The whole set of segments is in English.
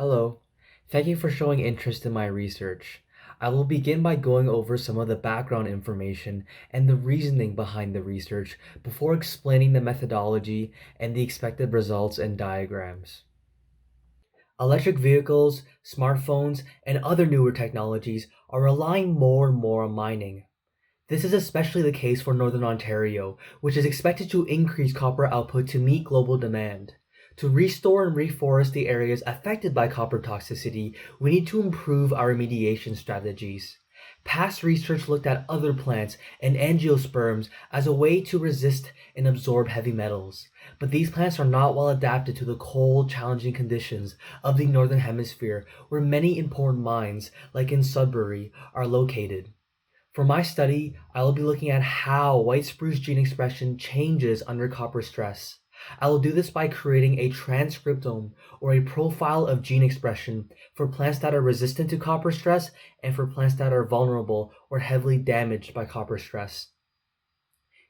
Hello. Thank you for showing interest in my research. I will begin by going over some of the background information and the reasoning behind the research before explaining the methodology and the expected results and diagrams. Electric vehicles, smartphones, and other newer technologies are relying more and more on mining. This is especially the case for Northern Ontario, which is expected to increase copper output to meet global demand. To restore and reforest the areas affected by copper toxicity, we need to improve our remediation strategies. Past research looked at other plants and angiosperms as a way to resist and absorb heavy metals, but these plants are not well adapted to the cold, challenging conditions of the Northern Hemisphere, where many important mines, like in Sudbury, are located. For my study, I will be looking at how white spruce gene expression changes under copper stress. I will do this by creating a transcriptome, or a profile of gene expression, for plants that are resistant to copper stress and for plants that are vulnerable or heavily damaged by copper stress.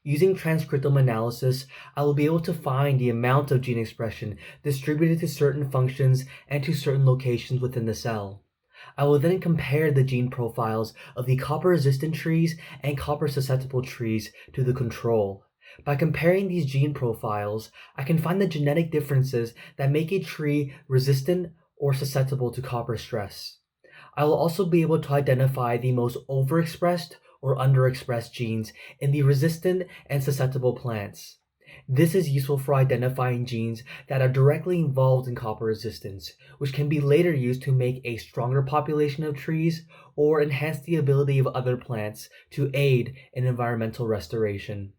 Using transcriptome analysis, I will be able to find the amount of gene expression distributed to certain functions and to certain locations within the cell. I will then compare the gene profiles of the copper-resistant trees and copper-susceptible trees to the control. By comparing these gene profiles, I can find the genetic differences that make a tree resistant or susceptible to copper stress. I will also be able to identify the most overexpressed or underexpressed genes in the resistant and susceptible plants. This is useful for identifying genes that are directly involved in copper resistance, which can be later used to make a stronger population of trees or enhance the ability of other plants to aid in environmental restoration.